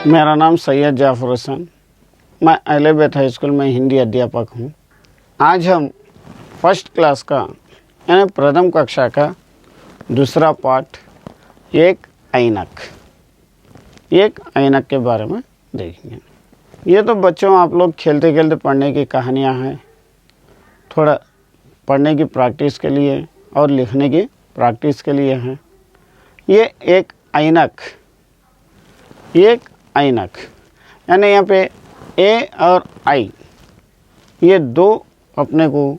मेरा नाम सैयद जाफर हुसैन, मैं अहलेबैत हाई स्कूल में हिंदी अध्यापक हूँ। आज हम फर्स्ट क्लास का यानी प्रथम कक्षा का दूसरा पाठ एक ऐनक के बारे में देखेंगे। ये तो बच्चों आप लोग खेलते खेलते पढ़ने की कहानियाँ हैं, थोड़ा पढ़ने की प्रैक्टिस के लिए और लिखने की प्रैक्टिस के लिए हैं। ये एक ऐनक यानी यहाँ पे ए और आई ये दो अपने को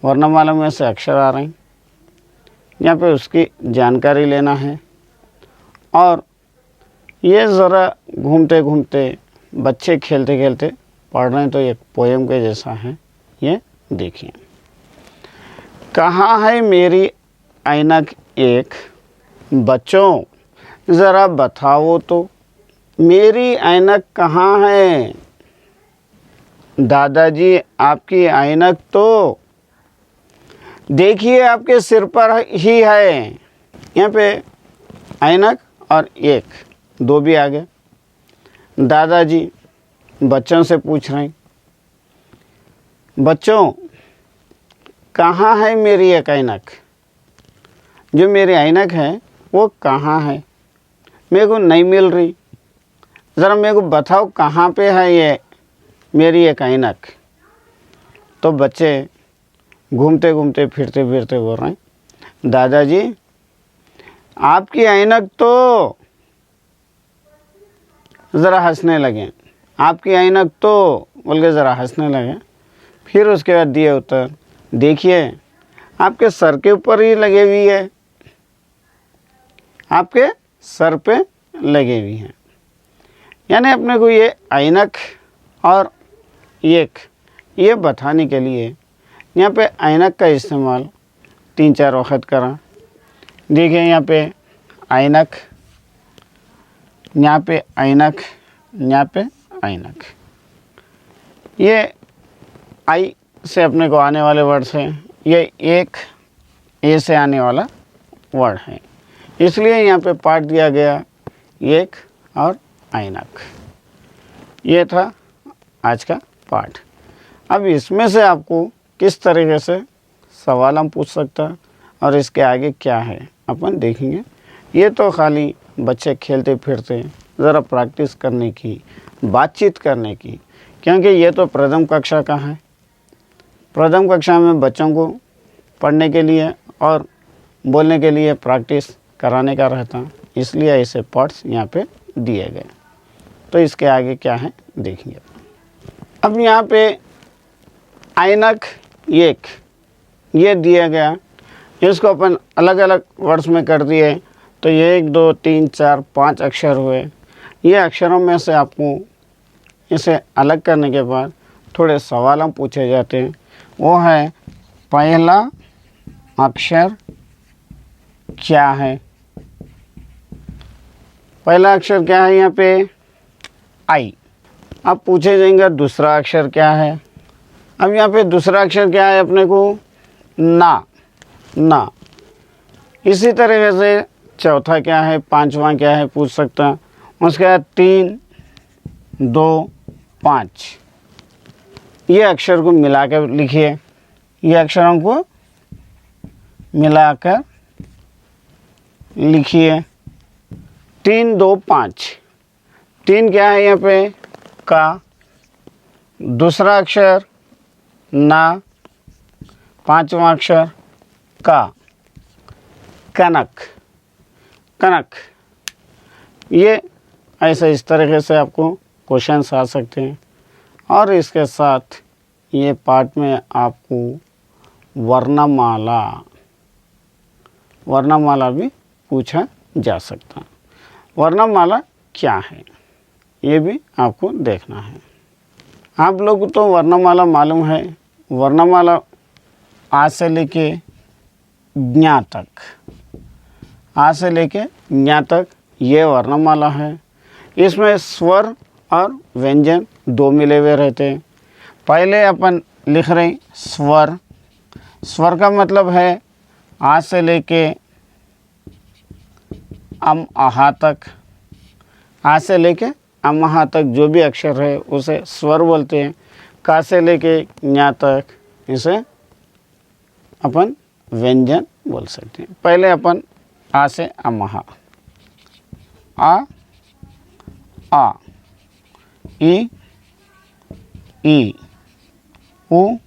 वर्णमाला में से अक्षर आ रहे हैं। यहाँ पे उसकी जानकारी लेना है और ये ज़रा घूमते घूमते बच्चे खेलते खेलते पढ़ रहे हैं तो एक पोएम के जैसा है। ये देखिए, कहाँ है मेरी ऐनक एक, बच्चों ज़रा बताओ तो मेरी ऐनक कहाँ है। दादाजी आपकी ऐनक तो देखिए आपके सिर पर ही है। यहाँ पे ऐनक और एक दो भी आ गए। दादाजी बच्चों से पूछ रहे हैं, बच्चों कहाँ है मेरी एक ऐनक, जो मेरी ऐनक है वो कहाँ है, मेरे को नहीं मिल रही, ज़रा मेरे को बताओ कहाँ पे है ये मेरी एक ऐनक। तो बच्चे घूमते घूमते फिरते फिरते बोल रहे हैं, दादाजी आपकी ऐनक तो, ज़रा हंसने लगे, आपकी ऐनक तो बोल के ज़रा हंसने लगे। फिर उसके बाद दिए उत्तर, देखिए आपके सर के ऊपर ही लगे हुई है, आपके सर पे लगे हुई हैं। यानी अपने को ये ऐनक और एक ये बताने के लिए यहाँ पे ऐनक का इस्तेमाल 3-4 वक्त करा। देखिए यहाँ पे ऐनक, यहाँ पे ऐनक, यहाँ पे ऐनक। ये आई से अपने को आने वाले वर्ड से ये एक ए से आने वाला वर्ड है, इसलिए यहाँ पे पाठ दिया गया एक और ऐनक। ये था आज का पाठ। अब इसमें से आपको किस तरीके से सवाल हम पूछ सकता है और इसके आगे क्या है अपन देखेंगे। ये तो खाली बच्चे खेलते फिरते ज़रा प्रैक्टिस करने की, बातचीत करने की, क्योंकि ये तो प्रथम कक्षा का है। प्रथम कक्षा में बच्चों को पढ़ने के लिए और बोलने के लिए प्रैक्टिस कराने का रहता, इसलिए ऐसे पार्ट्स यहाँ पे दिए गए। तो इसके आगे क्या है देखेंगे। अब यहाँ पे ऐनक एक ये दिया गया, इसको अपन अलग अलग वर्ड्स में कर दिए तो ये 1 2 3 4 5 अक्षर हुए। ये अक्षरों में से आपको इसे अलग करने के बाद थोड़े सवाल हम पूछे जाते हैं। वो है, पहला अक्षर क्या है। पहला अक्षर क्या है यहाँ पे आई। अब पूछे जाएंगे दूसरा अक्षर क्या है। अब यहाँ पे दूसरा अक्षर क्या है अपने को, ना। इसी तरीके से चौथा क्या है, पांचवा क्या है पूछ सकता है। उसके बाद 3 2 5 ये अक्षर को मिलाकर लिखिए। ये अक्षरों को मिलाकर लिखिए। 3 2 5 3 क्या है यहाँ पे का, दूसरा अक्षर ना, पांचवा अक्षर का, कनक। ये ऐसे इस तरीके से आपको क्वेश्चंस आ सकते हैं। और इसके साथ ये पार्ट में आपको वर्णमाला भी पूछा जा सकता है। वर्णमाला क्या है ये भी आपको देखना है। आप लोग को तो वर्णमाला मालूम है। वर्णमाला आ से लेके ज्ञा तक, आ से लेके ज्ञा तक ये वर्णमाला है। इसमें स्वर और व्यंजन दो मिले हुए रहते हैं। पहले अपन लिख रहे हैं स्वर। स्वर का मतलब है आ से लेके अम आहा तक, आ से लेके अमहा तक जो भी अक्षर है उसे स्वर बोलते हैं। का से लेके ञा तक इसे अपन व्यंजन बोल सकते हैं। पहले अपन आ से अमहा, आ ई ई, उ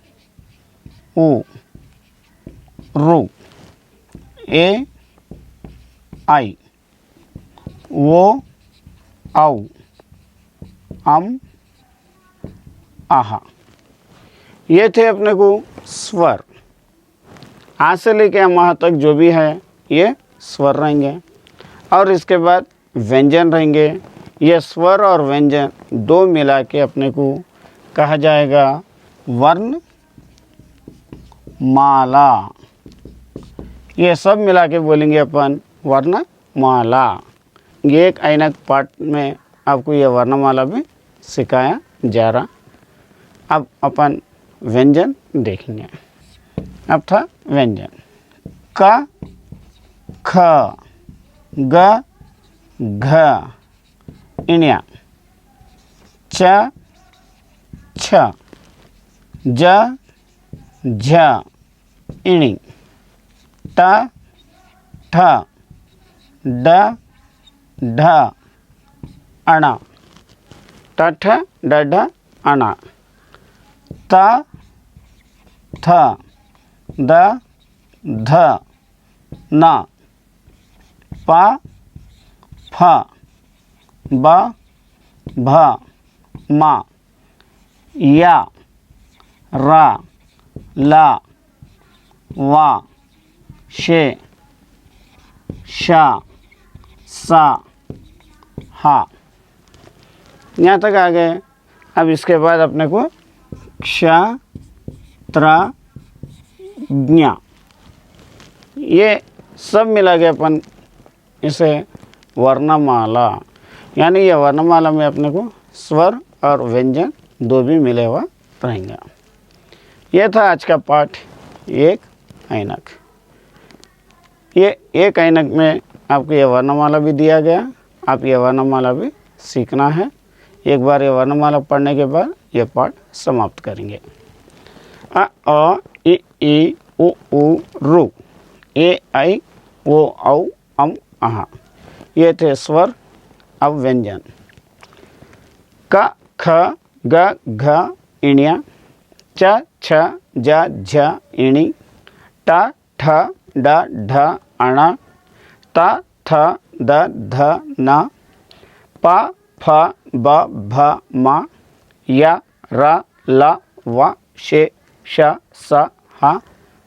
रू, ए आई, वो औ, आहा। ये थे अपने को स्वर। आ से लेके अमहा तक जो भी है ये स्वर रहेंगे। और इसके बाद व्यंजन रहेंगे। ये स्वर और व्यंजन दो मिला के अपने को कहा जाएगा वर्ण माला। ये सब मिला के बोलेंगे अपन वर्णमाला। ये एक ऐनक पाठ में आपको ये वर्णमाला भी सिखाया जा रहा। अब अपन व्यंजन देखेंगे। अब था व्यंजन। क, ख, ग, घ, इण्या, च, छ, ज, झ, इणि, ट, ठ, ड, ढ, अण, ट, ठ, ड, ढ, अण, त, थ, द, ध, न, प, फ, ब, भ, म, य, र, ल, व, शे, श, स, ह। यहाँ तक आ गए। अब इसके बाद अपने को क्ष, त्र, ज्ञ, ये सब मिला के अपन इसे वर्णमाला, यानी ये वर्णमाला में अपने को स्वर और व्यंजन दो भी मिले हुआ रहेंगे। ये था आज का पाठ एक ऐनक। ये एक ऐनक में आपको ये वर्णमाला भी दिया गया। आप ये वर्णमाला भी सीखना है। एक बार ये वर्णमाला पढ़ने के बाद ये पाठ समाप्त करेंगे। अ इ ई उ रू, ए आई ओ औ आहा। ये थे स्वर। अब व्यंजन। क, ख, ग, घ, इण्या, च, छ, ज, झ, इणि, ट, ठ, ड, ढ, अण, त, थ, द, ध, न, प, फ, ब, भ, म, य, र, ल, व, शे, श, स, ह,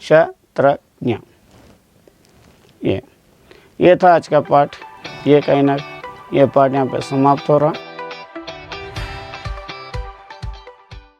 श, त्र, ज्ञ। ये था आज का पाठ एक ऐनक। ये पाठ यहाँ पे समाप्त हो रहा।